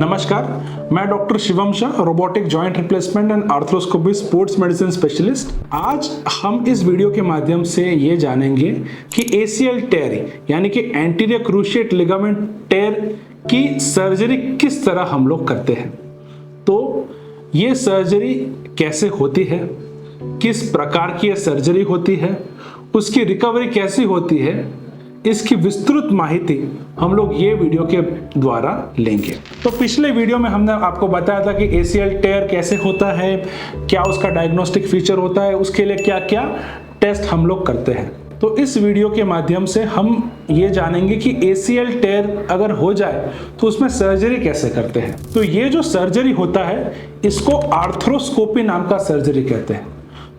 नमस्कार, मैं doctor Shivam Shah, robotic joint replacement and arthroscopy sports medicine specialist. आज हम इस वीडियो के माध्यम से ये जानेंगे कि ACL टेयर यानी कि एंटीरियर क्रूशिएट लिगामेंट टेयर की सर्जरी किस तरह हम लोग करते हैं। तो ये सर्जरी कैसे होती है, किस प्रकार की ये सर्जरी होती है, उसकी रिकवरी कैसी होती है, इसकी विस्तृत माहिती हम लोग ये वीडियो के द्वारा लेंगे। तो पिछले वीडियो में हमने आपको बताया था कि ACL टेयर कैसे होता है, क्या उसका डायग्नोस्टिक फीचर होता है, उसके लिए क्या क्या टेस्ट हम लोग करते हैं। तो इस वीडियो के माध्यम से हम ये जानेंगे कि ACL टेयर अगर हो जाए तो उसमें सर्जरी कैसे करते हैं। तो ये जो सर्जरी होता है इसको आर्थ्रोस्कोपी नाम का सर्जरी कहते हैं।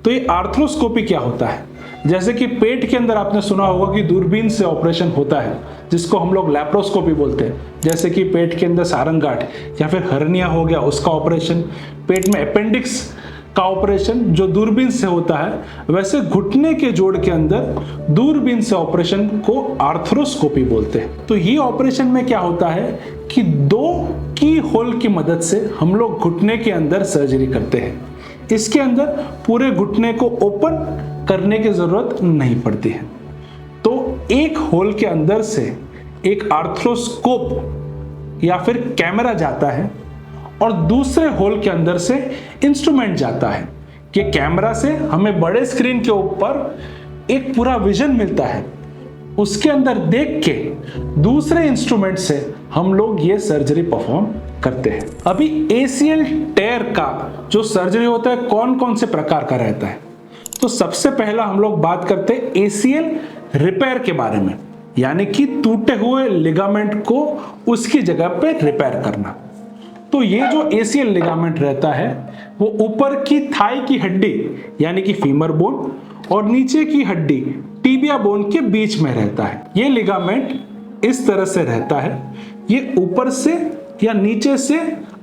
तो ये आर्थ्रोस्कोपी क्या होता है? जैसे कि पेट के अंदर आपने सुना होगा कि दूरबीन से ऑपरेशन होता है, जिसको हम लोग लैप्रोस्कोपी बोलते हैं। जैसे कि पेट के अंदर सारंगाठ या फिर हर्निया हो गया, उसका ऑपरेशन, पेट में अपेंडिक्स का ऑपरेशन जो दूरबीन से होता है, वैसे घुटने के जोड़ के अंदर दूरबीन से ऑपरेशन को आर्थ्रोस्कोपी बोलते हैं। तो ये ऑपरेशन में क्या होता है कि 2 की होल की मदद से हम लोग घुटने के अंदर सर्जरी करते हैं। इसके अंदर पूरे घुटने को ओपन करने की जरूरत नहीं पड़ती है। तो एक होल के अंदर से एक आर्थ्रोस्कोप या फिर कैमरा जाता है और दूसरे होल के अंदर से इंस्ट्रूमेंट जाता है कि कैमरा से हमें बड़े स्क्रीन के ऊपर एक पूरा विजन मिलता है, उसके अंदर देख के दूसरे इंस्ट्रूमेंट से हम लोग ये सर्जरी परफॉर्म करते हैं। अभी ACL टेयर का जो सर्जरी होता है कौन कौन से प्रकार का रहता है, तो सबसे पहला हम लोग बात करते हैं ACL रिपेयर के बारे में, यानी कि टूटे हुए लिगामेंट को उसकी जगह पे रिपेयर करना। तो ये जो ACL लिगामेंट रहता है वो ऊपर की थाई की हड्डी यानी कि फीमर बोन और नीचे की हड्डी टिबिया बोन के बीच में रहता है। ये लिगामेंट इस तरह से रहता है, ये ऊपर से या नीचे से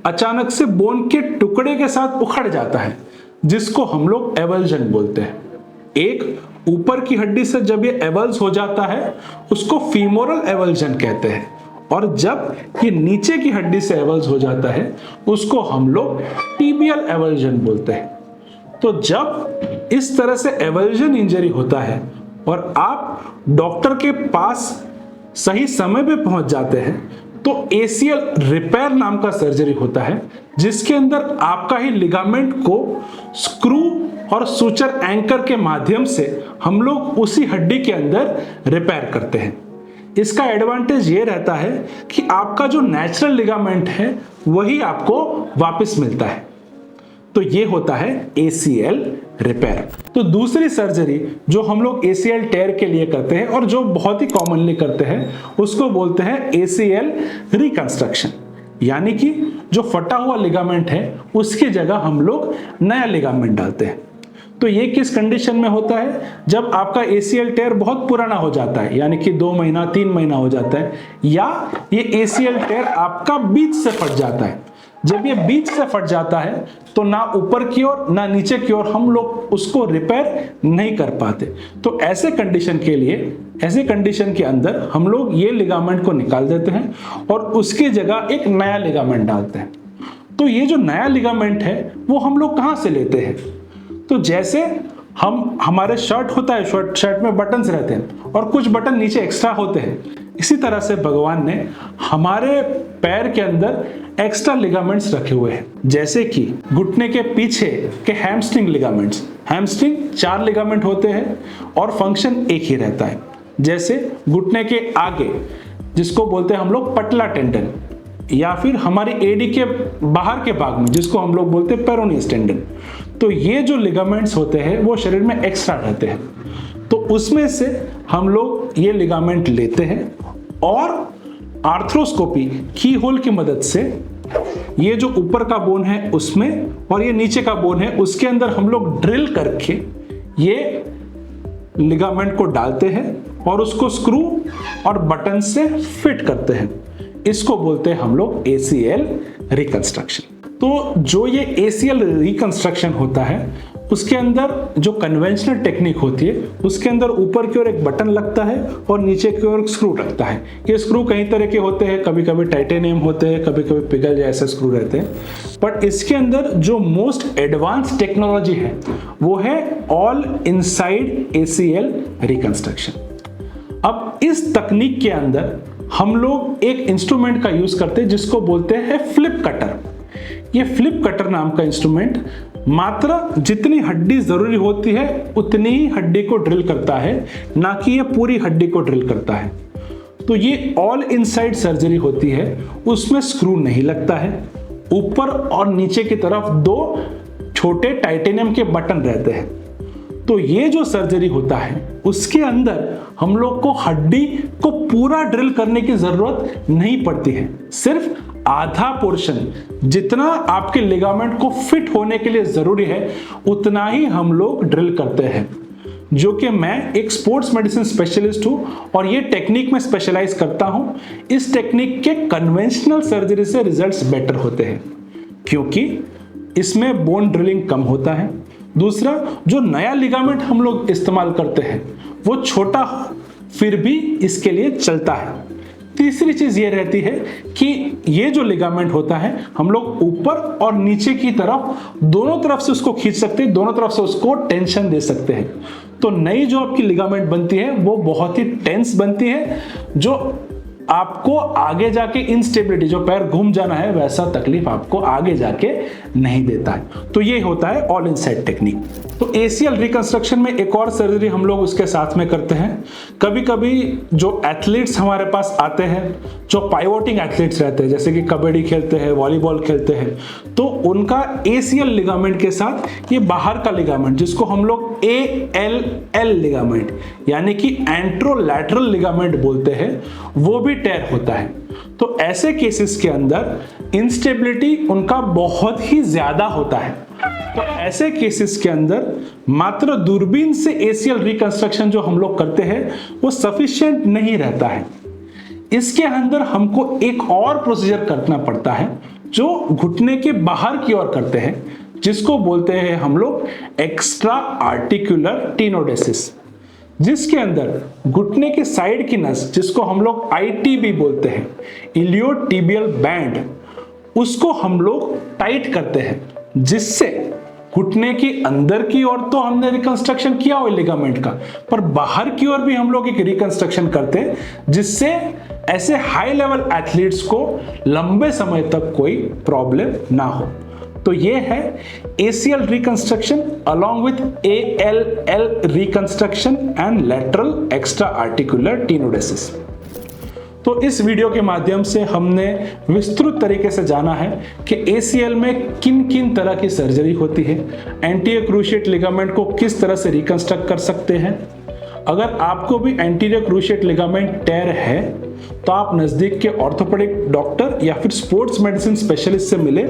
अचानक से बोन के टुकड़े के साथ उखड़ जाता है, जिसको हम लोग एवल्जन बोलते हैं। एक ऊपर की हड्डी से जब ये एवल्स हो जाता है उसको फीमोरल एवल्जन कहते हैं, और जब ये नीचे की हड्डी से एवल्स हो जाता है उसको हम लोग टिबियल एवल्जन बोलते हैं। तो जब इस तरह से एवल्जन इंजरी होता है और आप डॉक्टर के पास सही समय पे पहुंच जाते हैं तो ACL रिपेयर नाम का सर्जरी होता है, जिसके अंदर आपका ही लिगामेंट को स्क्रू और सूचर एंकर के माध्यम से हम लोग उसी हड्डी के अंदर रिपेयर करते हैं। इसका एडवांटेज ये रहता है कि आपका जो नेचुरल लिगामेंट है वही आपको वापस मिलता है। तो ये होता है ACL रिपेयर। तो दूसरी सर्जरी जो हम लोग ACL टेयर के लिए करते हैं और जो बहुत ही कॉमनली करते हैं उसको बोलते हैं ACL रिकंस्ट्रक्शन, यानी कि जो फटा हुआ लिगामेंट है उसकी जगह हम लोग नया लिगामेंट डालते हैं। तो ये किस कंडीशन में होता है? जब आपका ACL टेयर बहुत पुराना हो जाता है, यानी कि 2 महीना 3 महीना हो जाता है, या ये ACL टेयर आपका बीच से फट जाता है। जब ये बीच से फट जाता है तो ना ऊपर की ओर ना नीचे की ओर हम लोग उसको रिपेयर नहीं कर पाते। तो ऐसे कंडीशन के लिए, ऐसे कंडीशन के अंदर हम लोग ये लिगामेंट को निकाल देते हैं और उसकी जगह एक नया लिगामेंट डालते हैं। तो ये जो नया लिगामेंट है वो हम लोग कहाँ से लेते हैं? तो जैसे हमारे शर्ट होता है, शर्ट में बटन्स रहते हैं और कुछ बटन नीचे एक्स्ट्रा होते हैं, इसी तरह से भगवान ने हमारे पैर के अंदर एक्स्ट्रा लिगामेंट्स रखे हुए हैं। जैसे कि घुटने के पीछे के हैमस्ट्रिंग लिगामेंट्स, हैमस्ट्रिंग 4 लिगामेंट होते हैं और फंक्शन एक ही रहता है। जैसे घुटने के आगे जिसको बोलते हैं हम लोग पटला टेंडन, या फिर हमारी एडी के बाहर के भाग में जिसको हम लोग बोलते हैं पेरोनियस टेंडन। तो ये जो लिगामेंट्स होते हैं वो शरीर में एक्स्ट्रा रहते हैं, तो उसमें से हम लोग ये लिगामेंट लेते हैं और आर्थ्रोस्कोपी की होल की मदद से ये जो ऊपर का बोन है उसमें और ये नीचे का बोन है उसके अंदर हम लोग ड्रिल करके ये लिगामेंट को डालते हैं और उसको स्क्रू और बटन से फिट करते हैं। इसको बोलते हैं हम लोग ACL रिकंस्ट्रक्शन। तो जो ये ACL रिकंस्ट्रक्शन होता है उसके अंदर जो कन्वेंशनल टेक्निक होती है उसके अंदर ऊपर की ओर एक बटन लगता है और नीचे की ओर स्क्रू लगता है। ये स्क्रू कई तरह के होते हैं, कभी कभी टाइटेनियम होते हैं, कभी कभी पिघल जैसे स्क्रू रहते हैं। बट इसके अंदर जो मोस्ट एडवांस टेक्नोलॉजी है वो है ऑल इनसाइड ACL रिकंस्ट्रक्शन। अब इस तकनीक के अंदर हम लोग एक इंस्ट्रूमेंट का यूज करते हैं जिसको बोलते हैं फ्लिप कटर। ये फ्लिप कटर नाम का इंस्ट्रूमेंट मात्र जितनी हड्डी जरूरी होती है उतनी ही हड्डी को ड्रिल करता है, ना कि ये पूरी हड्डी को ड्रिल करता है। तो ये ऑल इनसाइड सर्जरी होती है, उसमें स्क्रू नहीं लगता है। ऊपर और नीचे की तरफ 2 छोटे टाइटेनियम के बटन रहते हैं। तो ये जो सर्जरी होता है उसके अंदर हम लोग को हड्डी को पूरा ड्रिल करने की जरूरत नहीं पड़ती है। सिर्फ आधा पोर्शन जितना आपके लिगामेंट को फिट होने के लिए जरूरी है उतना ही हम लोग ड्रिल करते हैं। जो कि मैं एक स्पोर्ट्स मेडिसिन स्पेशलिस्ट हूं और ये टेक्निक में स्पेशलाइज करता हूं। इस टेक्निक के कन्वेंशनल सर्जरी से रिजल्ट्स बेटर होते हैं क्योंकि इसमें बोन ड्रिलिंग कम होता है। दूसरा, जो नया लिगामेंट हम लोग इस्तेमाल करते हैं वो छोटा फिर भी इसके लिए चलता है। तीसरी चीज ये रहती है कि ये जो लिगामेंट होता है हम लोग ऊपर और नीचे की तरफ दोनों तरफ से उसको खींच सकते हैं, दोनों तरफ से उसको टेंशन दे सकते हैं। तो नई जो आपकी लिगामेंट बनती है वो बहुत ही टेंस बनती है, जो आपको आगे जाके इंस्टेबिलिटी, जो पैर घूम जाना है वैसा तकलीफ आपको आगे जाके नहीं देता है। तो ये होता है ऑल इनसाइड टेक्निक। तो ACL रिकंस्ट्रक्शन में एक और सर्जरी हम लोग उसके साथ में करते हैं। कभी कभी जो एथलीट्स हमारे पास आते हैं, जो पाइवोटिंग एथलीट्स रहते हैं, जैसे कि कबड्डी खेलते हैं, वॉलीबॉल खेलते हैं, तो उनका ACL लिगामेंट के साथ ये बाहर का लिगामेंट जिसको हम लोग ALL लिगामेंट यानी कि एंट्रोलैटरल लिगामेंट बोलते हैं वो भी टेयर होता है। तो ऐसे केसेस के अंदर इंस्टेबिलिटी उनका बहुत ही ज्यादा होता है। तो ऐसे केसेस के अंदर मात्र दूरबीन से ACL रिकंस्ट्रक्शन जो हम लोग करते हैं वो सफिशिएंट नहीं रहता है। इसके अंदर हमको एक और प्रोसीजर करना पड़ता है जो घुटने के बाहर की ओर करते हैं, जिसको बोलते हैं हम लोग एक्स्ट्रा आर्टिकुलर टेनोडेसिस, जिसके अंदर घुटने के साइड की नस जिसको हम लोग ITB बोलते हैं, इलियोटिबियल बैंड, उसको हम लोग टाइट करते हैं, जिससे घुटने की अंदर की ओर तो हमने रिकंस्ट्रक्शन किया हुआ लिगामेंट का, पर बाहर की ओर भी हम लोग एक रिकंस्ट्रक्शन करते हैं, जिससे ऐसे हाई लेवल एथलीट्स को लंबे समय तक कोई प्रॉब्लम ना हो। तो ये है ACL reconstruction along with ALL reconstruction and lateral extra articular tenodesis. तो इस वीडियो के माध्यम से हमने विस्तृत तरीके से जाना है कि ACL में किन किन तरह की सर्जरी होती है, एंटीरियर क्रूशिएट लिगामेंट को किस तरह से रिकंस्ट्रक्ट कर सकते हैं। अगर आपको भी एंटीरियर क्रूशिएट लिगामेंट टेयर है तो आप नज़दीक के ऑर्थोपेडिक डॉक्टर या फिर स्पोर्ट्स मेडिसिन स्पेशलिस्ट से मिले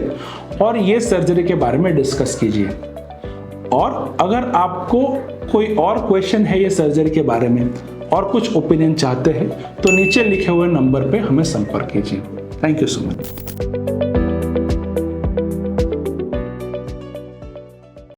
और ये सर्जरी के बारे में डिस्कस कीजिए। और अगर आपको कोई और क्वेश्चन है ये सर्जरी के बारे में और कुछ ओपिनियन चाहते हैं तो नीचे लिखे हुए नंबर पे हमें संपर्क कीजिए। Thank you so much.